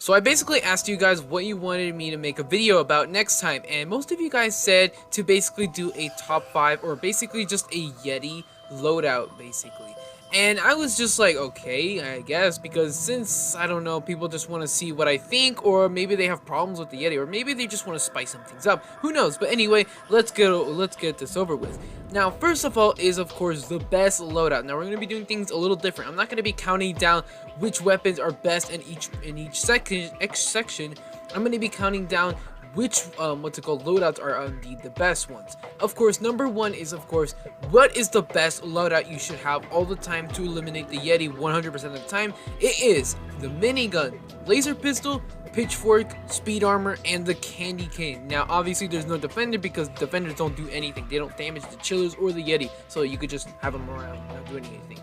So I basically asked you guys what you wanted me to make a video about next time, and most of you guys said to basically do a top 5 or basically just a Yeti loadout basically. And I was just like, okay, I guess, because since, I don't know, people just want to see what I think, or maybe they have problems with the Yeti, or maybe they just want to spice some things up, who knows. But anyway, let's get this over with. Now, first of all is, of course, the best loadout. Now, we're going to be doing things a little different. I'm not going to be counting down which weapons are best in each section. I'm going to be counting down which loadouts are indeed the best ones. Of course, number 1 is, of course, what is the best loadout you should have all the time to eliminate the Yeti 100% of the time? It is the minigun, laser pistol, pitchfork, speed armor, and the candy cane. Now, obviously, there's no defender because defenders don't do anything. They don't damage the chillers or the Yeti, so you could just have them around not doing anything.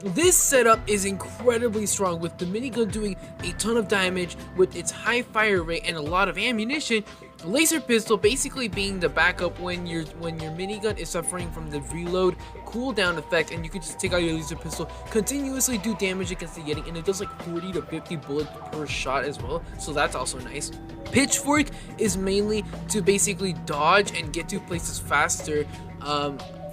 This setup is incredibly strong, with the minigun doing a ton of damage with its high fire rate and a lot of ammunition. Laser pistol basically being the backup when your minigun is suffering from the reload cooldown effect, and you can just take out your laser pistol, continuously do damage against the Yeti, and it does like 40 to 50 bullets per shot as well, so that's also nice. Pitchfork is mainly to basically dodge and get to places faster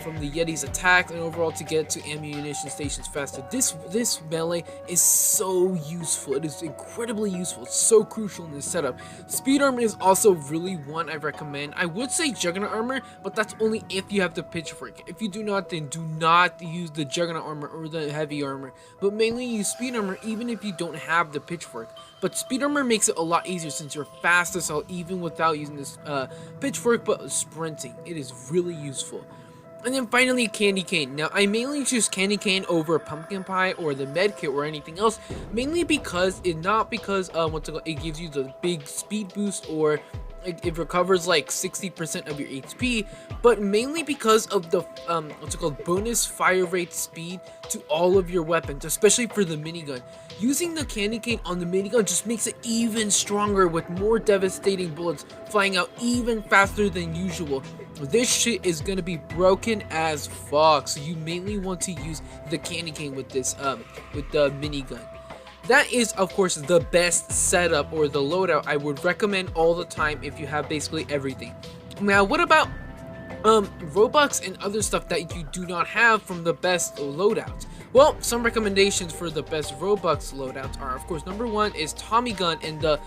from the Yeti's attack, and overall to get to ammunition stations faster. This melee is so useful. It is incredibly useful. It's so crucial in this setup. Speed armor is also really one I recommend. I would say juggernaut armor, but that's only if you have the pitchfork. If you do not, then do not use the juggernaut armor or the heavy armor, but mainly use speed armor even if you don't have the pitchfork. But speed armor makes it a lot easier since you're fast as hell even without using this pitchfork, but sprinting. It is really useful. And then finally, candy cane. Now, I mainly choose candy cane over pumpkin pie or the med kit or anything else, mainly because it gives you the big speed boost, or it recovers like 60% of your HP, but mainly because of the bonus fire rate speed to all of your weapons, especially for the minigun. Using the candy cane on the minigun just makes it even stronger, with more devastating bullets flying out even faster than usual. This shit is gonna be broken as fuck, so you mainly want to use the candy cane with this with the minigun. That is, of course, the best setup or the loadout I would recommend all the time if you have basically everything. Now, what about Robux and other stuff that you do not have from the best loadouts? Well, some recommendations for the best Robux loadouts are, of course, number 1 is Tommy gun and the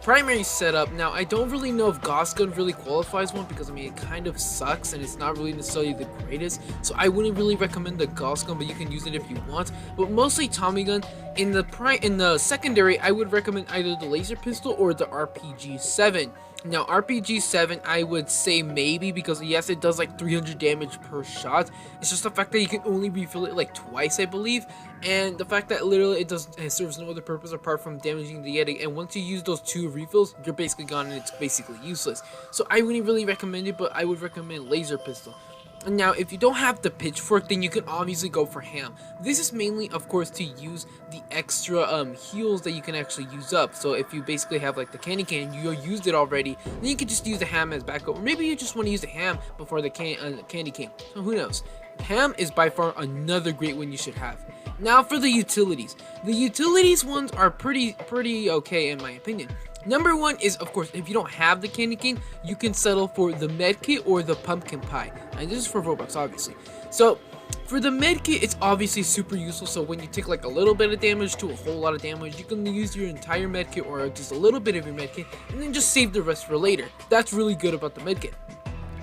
primary setup. Now, I don't really know if Gauss gun really qualifies one, because I mean it kind of sucks and it's not really necessarily the greatest, so I wouldn't really recommend the Gauss gun, but you can use it if you want. But mostly Tommy gun. In the secondary, I would recommend either the laser pistol or the RPG-7. Now, RPG-7, I would say maybe, because yes, it does like 300 damage per shot. It's just the fact that you can only refill it like twice, I believe, and the fact that literally it serves no other purpose apart from damaging the Yeti. And once you use those 2 refills, you're basically gone and it's basically useless. So I wouldn't really recommend it, but I would recommend laser pistol. And now, if you don't have the pitchfork, then you can obviously go for ham. This is mainly, of course, to use the extra heals that you can actually use up. So if you basically have like the candy cane, you used it already, then you can just use the ham as backup. Or maybe you just want to use the ham before the candy cane. So who knows? Ham is by far another great one you should have. Now for the utilities. The utilities ones are pretty okay in my opinion. Number 1 is, of course, if you don't have the candy cane, you can settle for the med kit or the pumpkin pie. And this is for Robux, obviously. So for the med kit, it's obviously super useful. So when you take like a little bit of damage to a whole lot of damage, you can use your entire med kit or just a little bit of your med kit, and then just save the rest for later. That's really good about the med kit.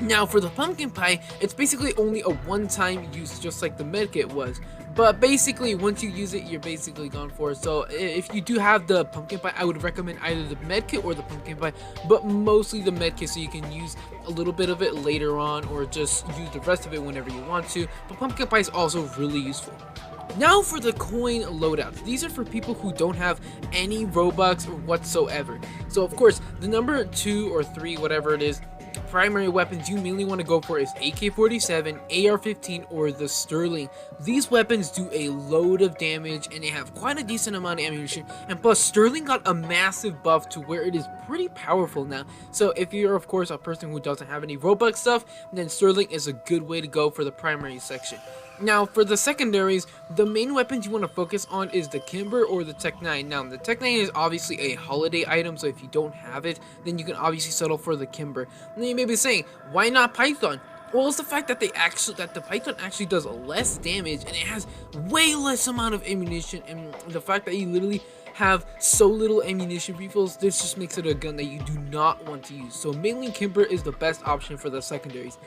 Now for the pumpkin pie, it's basically only a one-time use, just like the medkit was. But basically, once you use it, you're basically gone for it. So if you do have the pumpkin pie, I would recommend either the medkit or the pumpkin pie, but mostly the medkit, so you can use a little bit of it later on, or just use the rest of it whenever you want to. But pumpkin pie is also really useful. Now for the coin loadouts. These are for people who don't have any Robux or whatsoever. So of course, the number 2 or 3, whatever it is, primary weapons you mainly want to go for is AK-47, AR-15, or the Sterling. These weapons do a load of damage and they have quite a decent amount of ammunition, and plus Sterling got a massive buff to where it is pretty powerful now. So if you're of course a person who doesn't have any Robux stuff, then Sterling is a good way to go for the primary section. Now, for the secondaries, the main weapons you want to focus on is the Kimber or the Tech 9. Now, the Tech 9 is obviously a holiday item, so if you don't have it, then you can obviously settle for the Kimber. And then you may be saying, why not Python? Well, it's the fact that the Python actually does less damage and it has way less amount of ammunition, and the fact that you literally have so little ammunition refills, this just makes it a gun that you do not want to use. So mainly Kimber is the best option for the secondaries.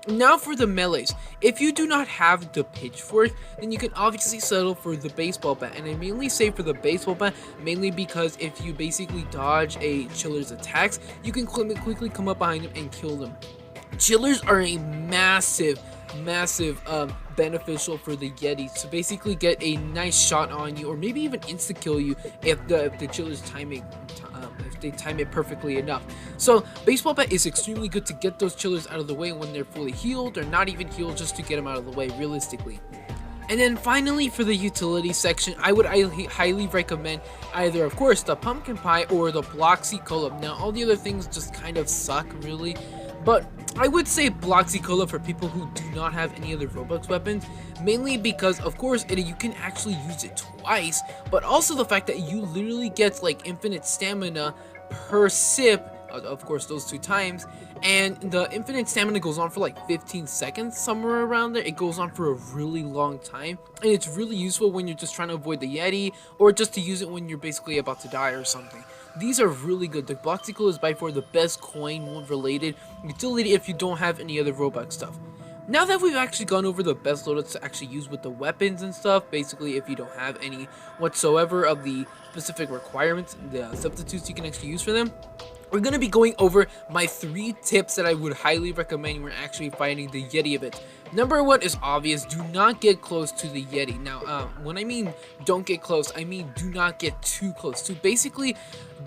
Now for the melees, if you do not have the pitchfork, then you can obviously settle for the baseball bat. And I mainly say for the baseball bat, mainly because if you basically dodge a chiller's attacks, you can quickly come up behind him and kill them. Chillers are a massive beneficial for the Yeti to basically get a nice shot on you, or maybe even insta kill you if the chillers timing if they time it perfectly enough. So baseball bat is extremely good to get those chillers out of the way when they're fully healed or not even healed, just to get them out of the way realistically. And then finally, for the utility section, I would highly recommend either, of course, the pumpkin pie or the Bloxy Cola. Now all the other things just kind of suck really, but I would say Bloxy Cola for people who do not have any other Robux weapons, mainly because, of course, you can actually use it twice, but also the fact that you literally get like infinite stamina per sip, of course those 2 times, and the infinite stamina goes on for like 15 seconds, somewhere around there. It goes on for a really long time, and it's really useful when you're just trying to avoid the Yeti, or just to use it when you're basically about to die or something. These are really good. The Bloxy Cola is by far the best coin related utility if you don't have any other Robux stuff. Now that we've actually gone over the best loadouts to actually use with the weapons and stuff, basically if you don't have any whatsoever of the specific requirements, the substitutes you can actually use for them, we're going to be going over my 3 tips that I would highly recommend when actually fighting the Yeti a bit. Number 1 is obvious: do not get close to the Yeti. Now, when I mean don't get close, I mean do not get too close to. Basically,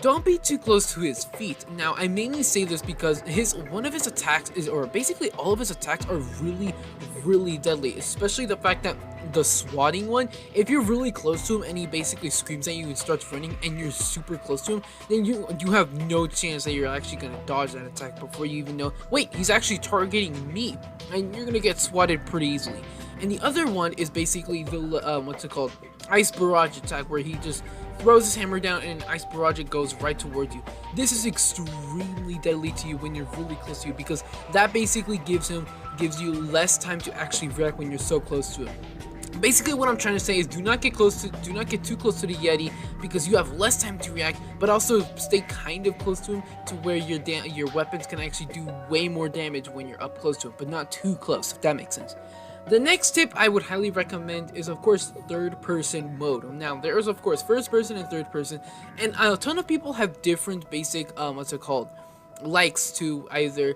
don't be too close to his feet. Now, I mainly say this because one of his attacks is, or basically all of his attacks are really deadly, especially the fact that the swatting one, if you're really close to him and he basically screams at you and starts running and you're super close to him, then you have no chance that you're actually going to dodge that attack before you even know, wait, he's actually targeting me, and you're going to get swatted pretty easily. And the other one is basically the ice barrage attack, where he just throws his hammer down and ice barrage it goes right towards you. This is extremely deadly to you when you're really close to you, because that basically gives you less time to actually react when you're so close to him. Basically what I'm trying to say is do not get too close to the Yeti, because you have less time to react, but also stay kind of close to him to where your weapons can actually do way more damage when you're up close to him, but not too close, if that makes sense. The next tip I would highly recommend is, of course, third-person mode. Now, there is, of course, first-person and third-person, and a ton of people have different basic, likes to either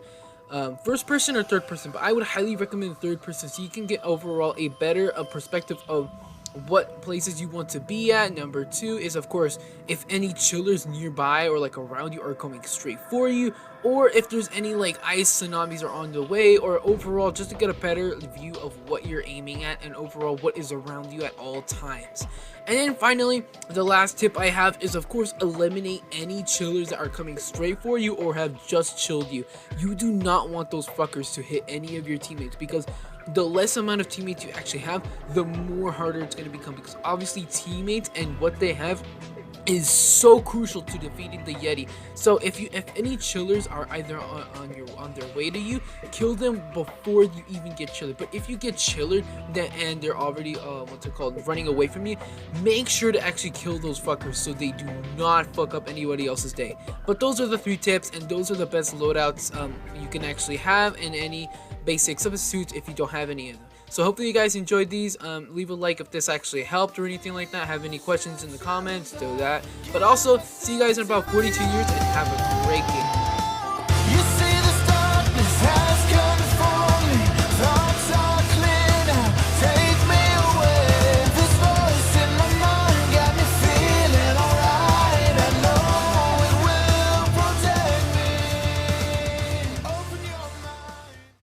first-person or third-person, but I would highly recommend third-person so you can get overall a better perspective of what places you want to be at. Number 2 is, of course, if any chillers nearby or like around you are coming straight for you, or if there's any like ice tsunamis are on the way, or overall just to get a better view of what you're aiming at and overall what is around you at all times. And then finally, the last tip I have is, of course, eliminate any chillers that are coming straight for you or have just chilled you. You do not want those fuckers to hit any of your teammates, because the less amount of teammates you actually have, the more harder it's going to become, because obviously teammates and what they have is so crucial to defeating the Yeti. So if any chillers are either on their way to you, kill them before you even get chillered. But if you get chillered and they're already running away from you, make sure to actually kill those fuckers so they do not fuck up anybody else's day. But those are the 3 tips, and those are the best loadouts you can actually have in any basic substitutes if you don't have any of them. So hopefully you guys enjoyed these. Leave a like if this actually helped or anything like that. Have any questions in the comments, do that. But also, see you guys in about 42 years, and have a great game.